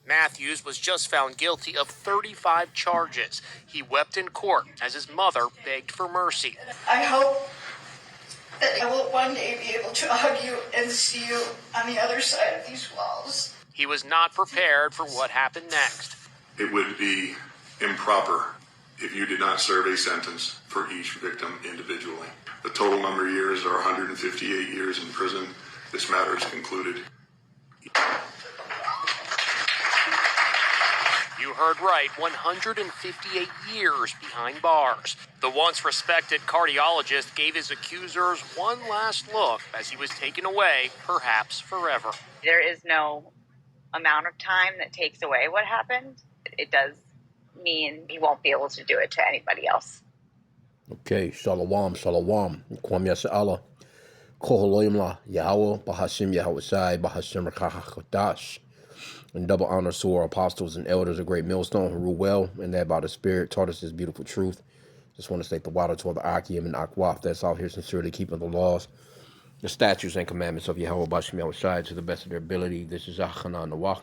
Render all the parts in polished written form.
Matthews was just found guilty of 35 charges. He wept in court as his mother begged for mercy. I hope that I will one day be able to hug you and see you on the other side of these walls. He was not prepared for what happened next. It would be improper if you did not serve a sentence for each victim individually. The total number of years are 158 years in prison. This matter is concluded. You heard right, 158 years behind bars. The once respected cardiologist gave his accusers one last look as he was taken away, perhaps forever. There is no amount of time that takes away what happened. It does mean he won't be able to do it to anybody else. Okay, shalom, shalom. Kwam yasa Allah. Koholoyim la Yahweh, Bahashim Yahweh Shai, Bahashim Rakachadash. And double honor to our apostles and elders of Great Millstone who rule well, and that by the Spirit taught us this beautiful truth. Just want to state the water toward the Akim and Akwaf that's out here sincerely keeping the laws, the statutes and commandments of Yahweh Bahashim Yahweh Shai to the best of their ability. This is Achanan Nawach.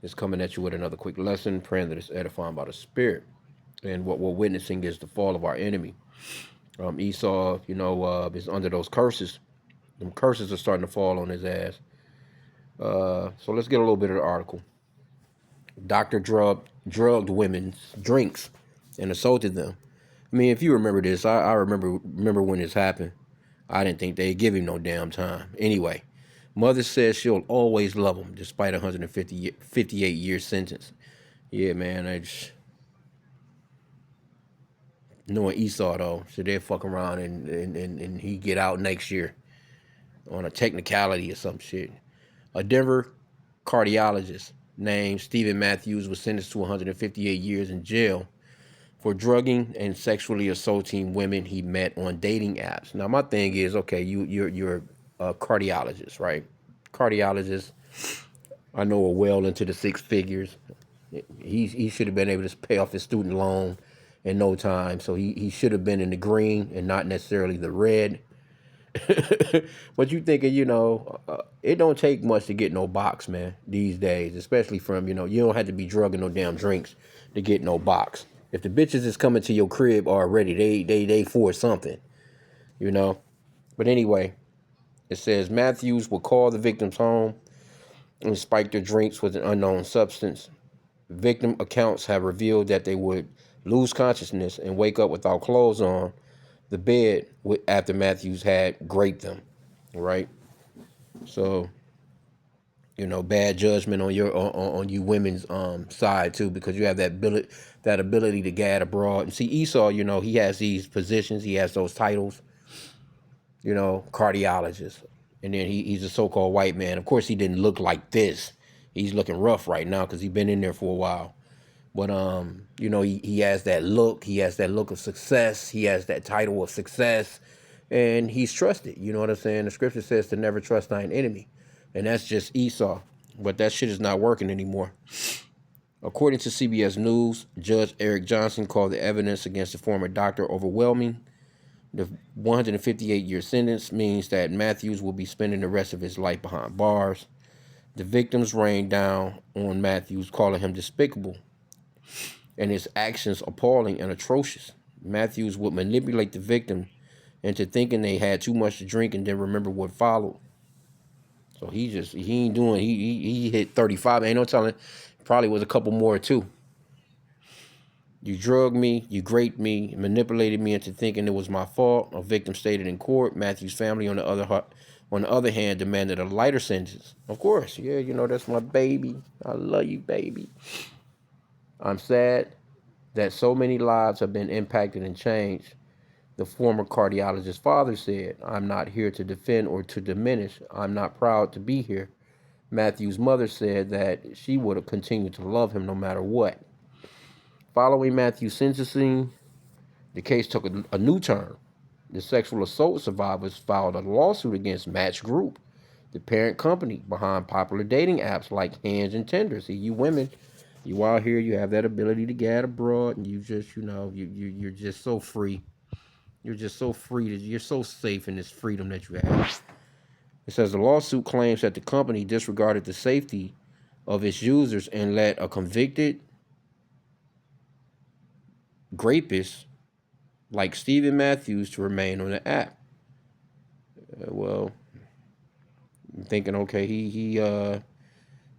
It's coming at you with another quick lesson, praying that it's edifying by the Spirit. And what we're witnessing is the fall of our enemy. Esau, is under those curses. Them curses are starting to fall on his ass. So let's get a little bit of the article. Doctor drugged women's drinks and assaulted them. I mean, if you remember this, I remember when this happened. I didn't think they'd give him no damn time. Anyway, mother says she'll always love him despite a 58-year sentence. Yeah, man, knowing Esau though, so they'll fuck around and he get out next year on a technicality or some shit. A Denver cardiologist named Stephen Matthews was sentenced to 158 years in jail for drugging and sexually assaulting women he met on dating apps. Now, my thing is, okay, you're a cardiologist, right? Cardiologist, I know, are well into the six figures. He should have been able to pay off his student loan in no time, so he should have been in the green and not necessarily the red. But you thinking, it don't take much to get no box, man, these days, especially from, you don't have to be drugging no damn drinks to get no box. If the bitches is coming to your crib already, they for something, But anyway, it says Matthews will call the victim's home and spike their drinks with an unknown substance. Victim accounts have revealed that they would lose consciousness and wake up without clothes on the bed after Matthews had raped them, right? So, bad judgment on on you women's side too, because you have that ability to gad abroad. And see, Esau, he has these positions, he has those titles, cardiologist, and then he's a so-called white man. Of course, he didn't look like this. He's looking rough right now because he's been in there for a while. But, he has that look. He has that look of success. He has that title of success. And he's trusted. You know what I'm saying? The scripture says to never trust thine enemy. And that's just Esau. But that shit is not working anymore. According to CBS News, Judge Eric Johnson called the evidence against the former doctor overwhelming. The 158-year sentence means that Matthews will be spending the rest of his life behind bars. The victims rained down on Matthews, calling him despicable, and his actions appalling and atrocious. Matthews would manipulate the victim into thinking they had too much to drink and then remember what followed. So he hit 35. Ain't no telling, probably was a couple more too. You drugged me, you raped me, manipulated me into thinking it was my fault, a victim stated in court. Matthews' family, on the other hand, demanded a lighter sentence. Of course, yeah, that's my baby. I love you, baby. I'm sad that so many lives have been impacted and changed. The former cardiologist's father said, I'm not here to defend or to diminish. I'm not proud to be here. Matthew's mother said that she would have continued to love him no matter what. Following Matthew's sentencing, the case took a new turn. The sexual assault survivors filed a lawsuit against Match Group, the parent company behind popular dating apps like Hinge and Tinder. See, you women, you out here, you have that ability to get abroad, and you just, you're just so free. You're just so free, you're so safe in this freedom that you have. It says the lawsuit claims that the company disregarded the safety of its users and let a convicted rapist like Stephen Matthews to remain on the app. Well, I'm thinking, okay, he's a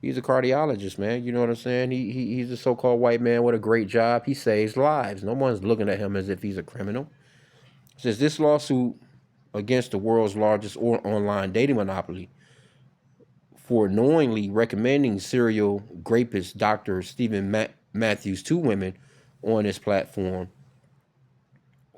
cardiologist, man. You know what I'm saying? He's a so-called white man with a great job. He saves lives. No one's looking at him as if he's a criminal. Says this lawsuit against the world's largest online dating monopoly for knowingly recommending serial rapist Dr. Stephen Matthews to women on his platform,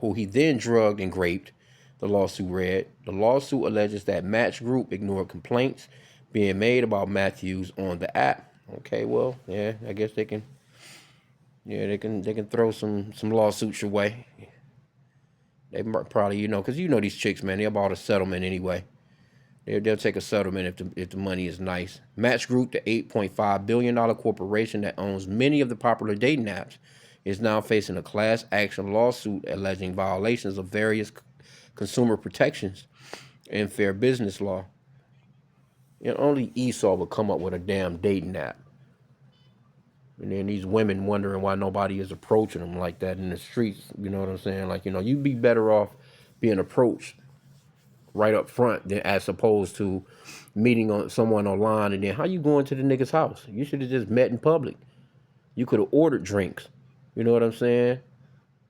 who he then drugged and raped, the lawsuit read. The lawsuit alleges that Match Group ignored complaints being made about Matthews on the app. Okay, well, yeah, I guess they can throw some lawsuits your way. They probably, because these chicks, man, they're about a settlement anyway. They'll take a settlement if the money is nice. Match Group, the $8.5 billion corporation that owns many of the popular dating apps, is now facing a class action lawsuit alleging violations of various consumer protections and fair business law. Only Esau would come up with a damn dating app. And then these women wondering why nobody is approaching them like that in the streets. You know what I'm saying? Like, you'd be better off being approached right up front than as opposed to meeting on someone online and then how you going to the nigga's house? You should have just met in public. You could have ordered drinks. You know what I'm saying?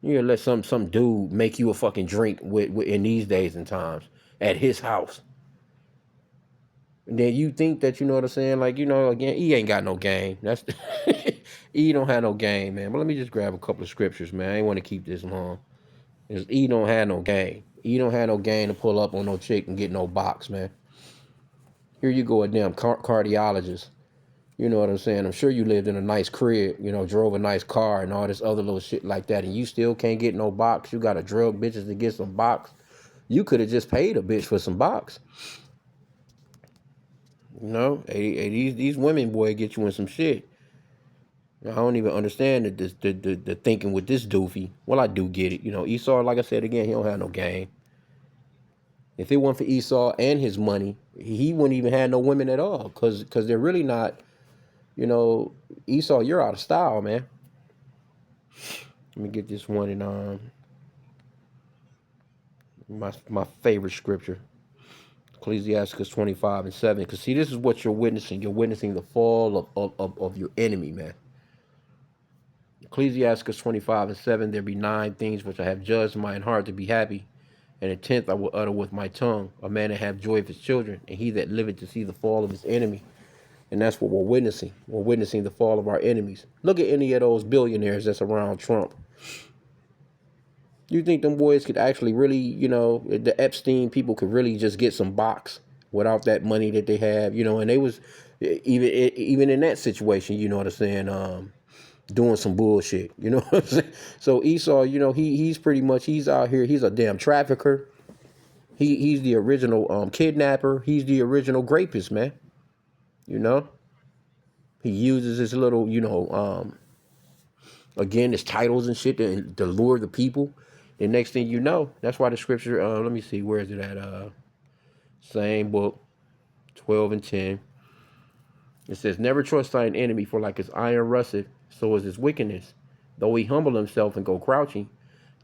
You let some dude make you a fucking drink with in these days and times at his house. And then you think that, you know what I'm saying? Like, again, he ain't got no game. That's E don't have no game, man. But let me just grab a couple of scriptures, man. I ain't want to keep this long. E don't have no game. E don't have no game to pull up on no chick and get no box, man. Here you go, a damn cardiologist. You know what I'm saying? I'm sure you lived in a nice crib, drove a nice car and all this other little shit like that, and you still can't get no box. You got to drug bitches to get some box. You could have just paid a bitch for some box. These women, boy, get you in some shit. I don't even understand the thinking with this doofy. Well, I do get it. Esau, like I said again, he don't have no game. If it weren't for Esau and his money, he wouldn't even have no women at all. Cause they're really not, Esau, you're out of style, man. Let me get this one in my favorite scripture. Ecclesiastes 25:7. Because see, this is what you're witnessing. You're witnessing the fall of your enemy, man. Ecclesiastes 25:7. There be 9 things which I have judged in mine heart to be happy, and a 10th I will utter with my tongue. A man that have joy of his children, and he that liveth to see the fall of his enemy. And that's what we're witnessing. We're witnessing the fall of our enemies. Look at any of those billionaires that's around Trump. You think them boys could actually really, the Epstein people could really just get some box without that money that they have, and they was even in that situation, you know what I'm saying, doing some bullshit, you know what I'm saying? So Esau, he's pretty much, he's out here, he's a damn trafficker. He's the original kidnapper. He's the original rapist, man. He uses his little, again, his titles and shit to lure the people. And next thing you know, that's why the scripture, let me see, where is it at? Same book, 12:10. It says, never trust thine enemy, for like his iron rusteth, so is his wickedness. Though he humble himself and go crouching,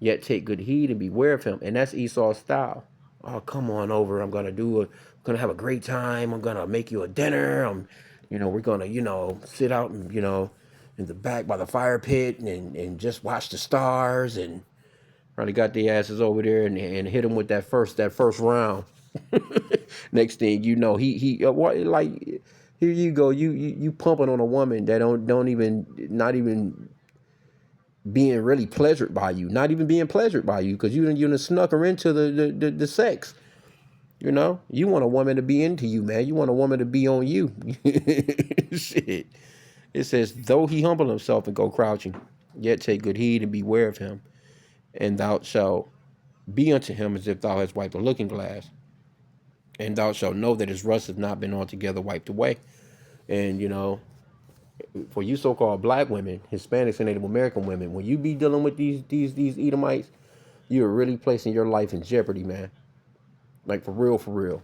yet take good heed and beware of him. And that's Esau's style. Oh, come on over. I'm going to have a great time. I'm going to make you a dinner. We're going to, sit out and, in the back by the fire pit and just watch the stars, and probably got the asses over there and hit him with that first round. Next thing you know, like, here you go, you pumping on a woman that not even being really pleasured by you, because you done snuck her into the sex. You want a woman to be into you, man. You want a woman to be on you. Shit. It says, though he humble himself and go crouching, yet take good heed and beware of him. And thou shalt be unto him as if thou hast wiped a looking glass. And thou shalt know that his rust has not been altogether wiped away. And, for you so-called black women, Hispanics and Native American women, when you be dealing with these Edomites, you're really placing your life in jeopardy, man. Like, for real, for real.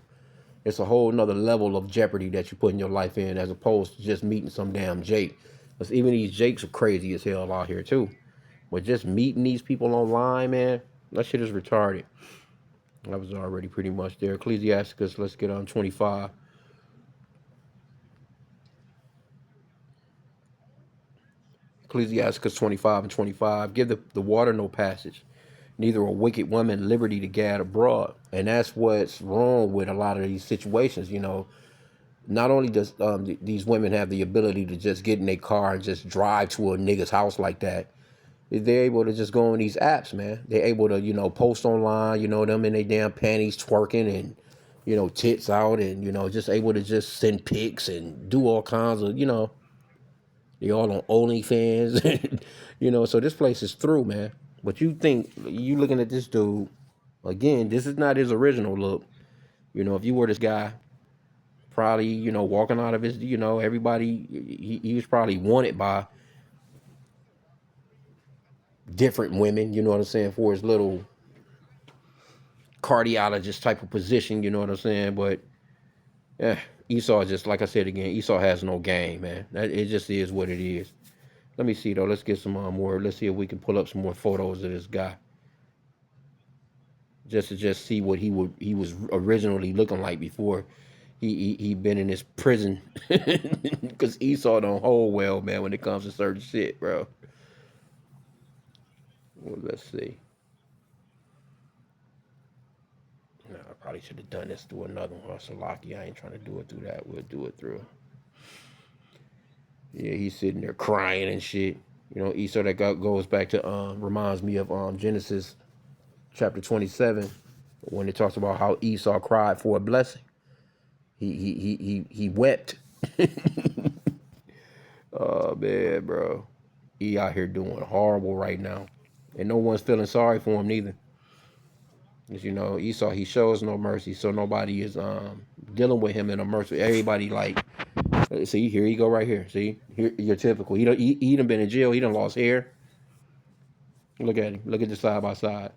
It's a whole nother level of jeopardy that you put in your life in, as opposed to just meeting some damn Jake. Because even these Jakes are crazy as hell out here too. But just meeting these people online, man, that shit is retarded. I was already pretty much there. Ecclesiasticus, let's get on 25. Ecclesiasticus 25 and 25. Give the water no passage, neither a wicked woman liberty to gad abroad. And that's what's wrong with a lot of these situations. You know, not only does these women have the ability to just get in their car and just drive to a nigga's house like that, they're able to just go on these apps, man. They're able to, you know, post online, you know, them in their damn panties twerking and, you know, tits out and, you know, just able to just send pics and do all kinds of, you know, they all on OnlyFans, you know, so this place is through, man. But you think, you looking at this dude, again, this is not his original look. You know, if you were this guy, probably, you know, walking out of his, you know, everybody, he was probably wanted by different women, you know what I'm saying, for his little cardiologist type of position, you know what I'm saying? But yeah, Esau, just like I said again, Esau has no game, man. It just is what it is. Let me see though. Let's get some more. Let's see if we can pull up some more photos of this guy, just to just see what he was originally looking like before he been in this prison. Because Esau don't hold well, man, when it comes to certain shit, bro. Well, let's see. No, I probably should have done this through another one. Salaki, I ain't trying to do it through that. We'll do it through. Yeah, he's sitting there crying and shit. You know, Esau, that goes back to reminds me of Genesis chapter 27, when it talks about how Esau cried for a blessing. He wept. Oh man, bro, he out here doing horrible right now, and no one's feeling sorry for him neither. As you know, Esau, he shows no mercy, so nobody is dealing with him in a mercy. Everybody like, see, here you go right here. See, here you're typical. He done been in jail. He done lost hair. Look at him. Look at the side by side.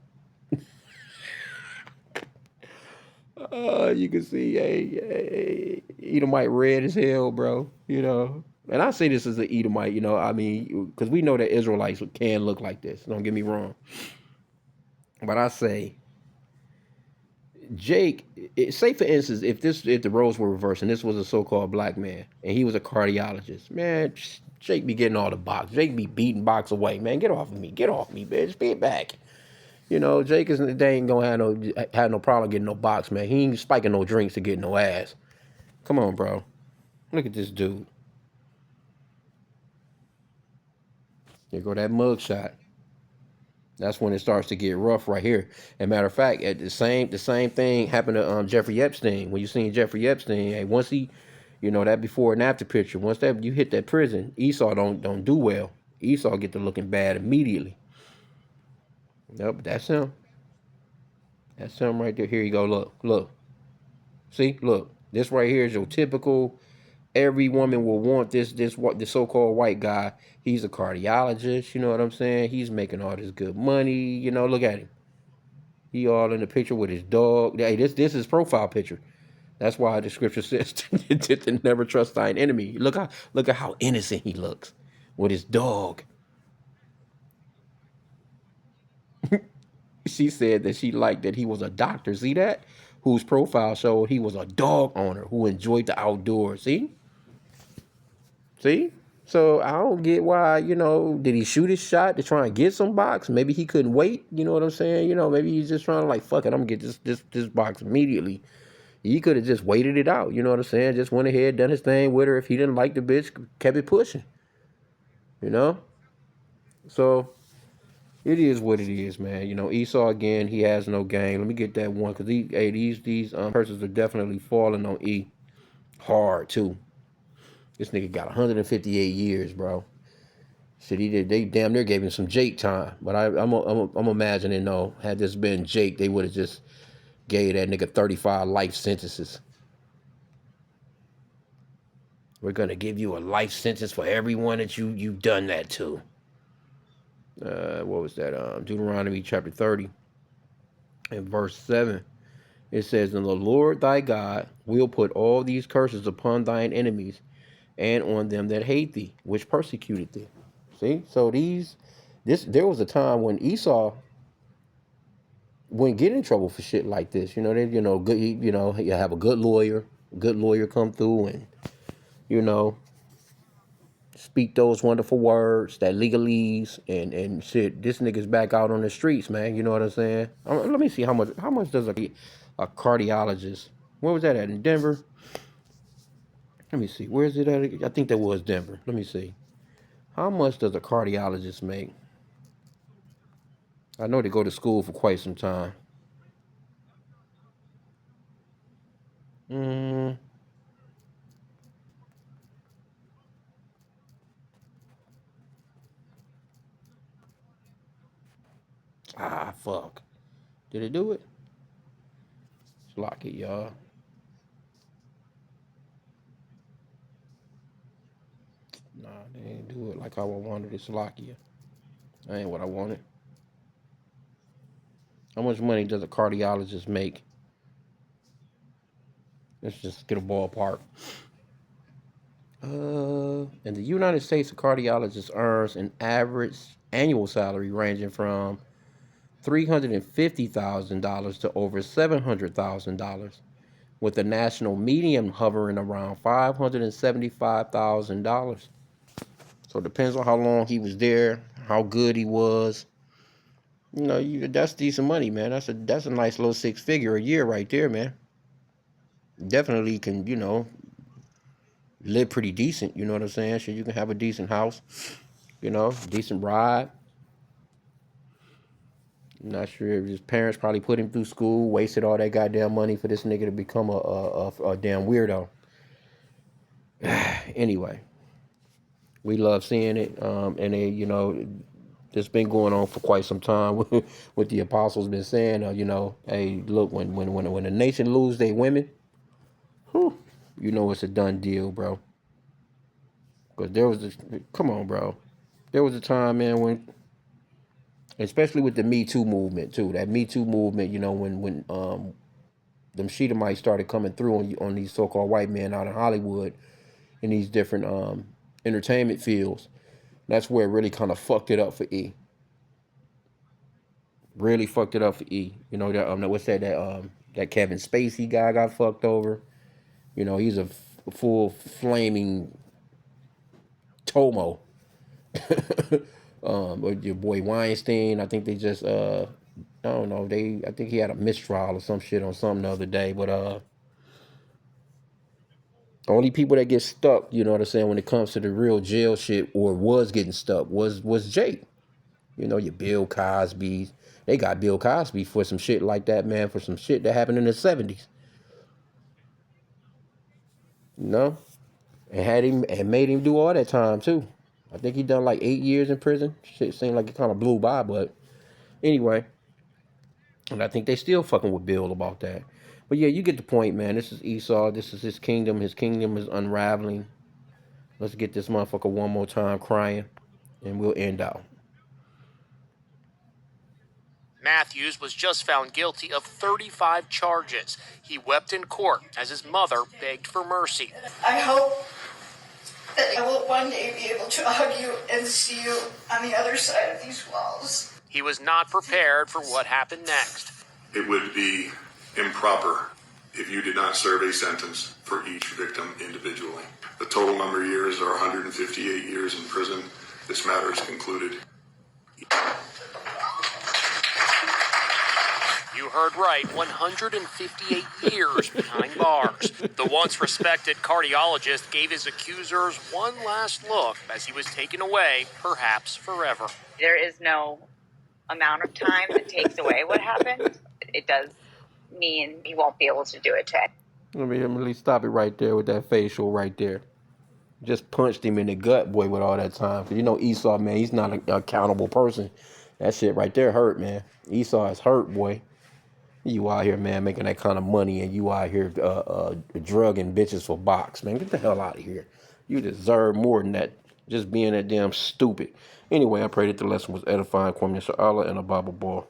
You can see, hey, Edomite red as hell, bro. You know, and I say this as an Edomite. You know, I mean, because we know that Israelites can look like this. Don't get me wrong. But I say, Jake, say for instance, if the roles were reversed and this was a so-called black man and he was a cardiologist, man, Jake be getting all the box. Jake be beating box away, man. Get off of me, bitch. Get back. You know, Jake they ain't gonna have no problem getting no box, man. He ain't spiking no drinks to get no ass. Come on, bro. Look at this dude. There go that mug shot. That's when it starts to get rough right here. And matter of fact, the same thing happened to Jeffrey Epstein. When you seen Jeffrey Epstein, hey, once he, you know, that before and after picture, once that you hit that prison, Esau don't do well. Esau get to looking bad immediately. Nope, that's him. That's him right there. Here you go. Look. See, look. This right here is your typical. Every woman will want this so-called white guy. He's a cardiologist. You know what I'm saying? He's making all this good money. You know, look at him. He all in the picture with his dog. Hey, this is his profile picture. That's why the scripture says to never trust thine enemy. Look at how innocent he looks with his dog. She said that she liked that he was a doctor. See that? Whose profile showed he was a dog owner who enjoyed the outdoors. See? So I don't get why, you know, did he shoot his shot to try and get some box? Maybe he couldn't wait. You know what I'm saying? You know, maybe he's just trying to like, fuck it, I'm gonna get this box immediately. He could have just waited it out. You know what I'm saying? Just went ahead, done his thing with her. If he didn't like the bitch, kept it pushing. You know? So it is what it is, man. You know, Esau again, he has no game. Let me get that one, because these persons are definitely falling on E hard too. This nigga got 158 years, bro. Shit, they damn near gave him some Jake time. But I'm imagining, no, had this been Jake, they would have just gave that nigga 35 life sentences. We're gonna give you a life sentence for everyone that you've done that to. What was that? Deuteronomy chapter 30 and verse 7. It says, "And the Lord thy God will put all these curses upon thine enemies and on them that hate thee, which persecuted thee. See? So there was a time when Esau wouldn't get in trouble for shit like this. Good, you have a good lawyer come through and, speak those wonderful words, that legalese, and shit. This nigga's back out on the streets, man. You know what I'm saying? Let me see how much does a cardiologist? Where was that at, in Denver? Let me see. Where is it at? I think that was Denver. Let me see. How much does a cardiologist make? I know they go to school for quite some time. Fuck. Did it do it? Let's lock it, y'all. Nah, they ain't do it like I wanted it. Slovakia. That ain't what I wanted. How much money does a cardiologist make? Let's just get a ballpark. In the United States, a cardiologist earns an average annual salary ranging from $350,000 to over $700,000, with the national median hovering around $575,000. So it depends on how long he was there, how good he was. That's decent money, man. That's a nice little 6-figure a year right there, man. Definitely can, live pretty decent. You know what I'm saying? So you can have a decent house, decent ride. I'm not sure if his parents probably put him through school, wasted all that goddamn money for this nigga to become a damn weirdo. Anyway, we love seeing it, and they, it's been going on for quite some time. With the apostles been saying, hey, look, when a nation lose their women, it's a done deal, bro. Because come on, bro. There was a time, man, when, especially with the Me Too movement too. That Me Too movement, when them Shedemites started coming through on these so-called white men out in Hollywood, in these different entertainment fields. That's where it really kind of fucked it up for E. Really fucked it up for E. What's that? That Kevin Spacey guy got fucked over. He's a full flaming Tomo. Your boy Weinstein, I think they just I don't know, I think he had a mistrial or some shit on something the other day, but only people that get stuck, you know what I'm saying, when it comes to the real jail shit, or was getting stuck, was Jake. Your Bill Cosby. They got Bill Cosby for some shit like that, man, for some shit that happened in the 70s. And made him do all that time too. I think he done like 8 years in prison. Shit seemed like it kind of blew by, but anyway. And I think they still fucking with Bill about that. But yeah, you get the point, man. This is Esau. This is his kingdom. His kingdom is unraveling. Let's get this motherfucker one more time crying, and we'll end out. Matthews was just found guilty of 35 charges. He wept in court as his mother begged for mercy. I hope that I will one day be able to hug you and see you on the other side of these walls. He was not prepared for what happened next. It would be improper if you did not serve a sentence for each victim individually. The total number of years are 158 years in prison. This matter is concluded. You heard right, 158 years behind bars. The once respected cardiologist gave his accusers one last look as he was taken away, perhaps forever. There is no amount of time that takes away what happened. It does mean he won't be able to do it today. Let me stop it right there with that facial right there. Just punched him in the gut, boy, with all that time. Because Esau, man, he's not an accountable person. That shit right there hurt, man. Esau is hurt, boy. You out here, man, making that kind of money, and you out here drugging bitches for box, man. Get the hell out of here. You deserve more than that. Just being that damn stupid. Anyway, I pray that the lesson was edifying, Kwame Allah, and a Bible ball.